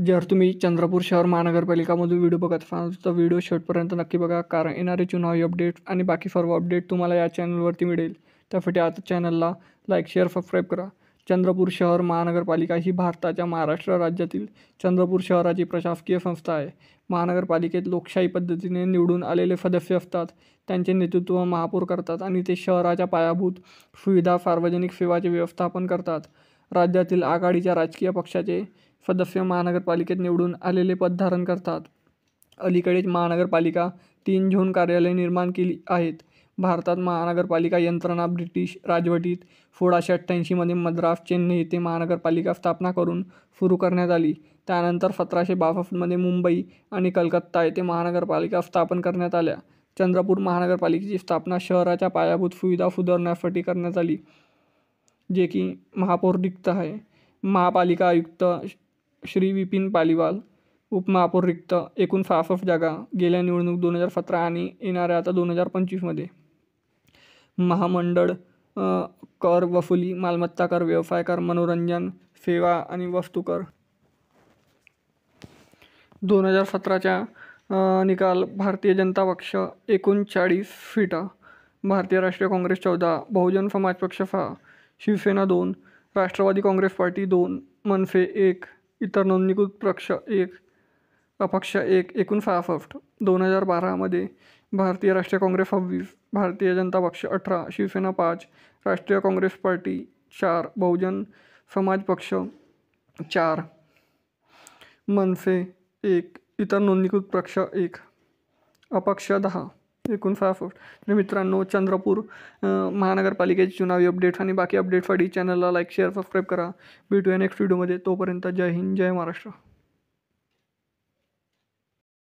जर तुम्ही चंद्रपूर शहर महानगरपालिकामधून व्हिडिओ बघत असाल तर व्हिडिओ शेवटपर्यंत नक्की बघा, कारण येणारे चुनावी अपडेट आणि बाकी सर्व अपडेट तुम्हाला या चॅनलवरती मिळेल. त्यासाठी आता चॅनलला लाईक, शेअर, सबस्क्राईब करा. चंद्रपूर शहर महानगरपालिका ही भारताच्या महाराष्ट्र राज्यातील चंद्रपूर शहराची प्रशासकीय संस्था आहे. महानगरपालिकेत लोकशाही पद्धतीने निवडून आलेले सदस्य असतात. त्यांचे नेतृत्व महापौर करतात आणि ते शहराच्या पायाभूत सुविधा, सार्वजनिक सेवाचे व्यवस्थापन करतात. राज्यातील आघाडीच्या राजकीय पक्षाचे सदस्य महानगरपालिकेत निवडून आलेले पद धारण करतात. अलीकडेच महानगरपालिका 3 झोन कार्यालये निर्माण केली आहेत. भारतात महानगरपालिका यंत्रणा ब्रिटिश राजवटीत 1688 मध्ये मद्रास, चेन्नई येथे महानगरपालिका स्थापना करून सुरू करण्यात आली. त्यानंतर 1762 मध्ये मुंबई आणि कलकत्ता येथे महानगरपालिका स्थापन करण्यात आल्या. चंद्रपूर महानगरपालिकेची स्थापना शहराच्या पायाभूत सुविधा सुधारण्यासाठी करण्यात आली, जे की महापौर रिक्त आहे. महापालिका आयुक्त श्री विपिन पालिवाल, उपमहापौर रिक्त. एकूण 66 जागा. गेल्या निवडणूक 2017 आणि येणाऱ्या आता 2025 मध्ये. महामंडळ कर वसुली, मालमत्ता कर, व्यवसाय कर, मनोरंजन, सेवा आणि वस्तू कर. 2017च्या निकाल. भारतीय जनता पक्ष 39 सीटा, भारतीय राष्ट्रीय काँग्रेस 14, बहुजन समाज पक्ष 6, शिवसेना 2, राष्ट्रवादी काँग्रेस पार्टी 2, मनसे 1, इतर नोंदणीकृत पक्ष 1, अपक्ष 1, एकूण 66. 2012 मध्ये भारतीय राष्ट्रीय काँग्रेस 26, भारतीय जनता पक्ष 18, शिवसेना 5, राष्ट्रीय काँग्रेस पार्टी 4, बहुजन समाज पक्ष 4, मनसे 1, इतर नोंदणीकृत पक्ष 1, अपक्ष 10, एकूण 66. तर मित्रांनो, चंद्रपूर महानगरपालिकेची चुनावी अपडेट्स आणि बाकी अपडेटसाठी चॅनलला लाईक, शेअर, सबस्क्राईब करा. भेटूया नेक्स्ट व्हिडिओमध्ये. तोपर्यंत जय हिंद, जय महाराष्ट्र.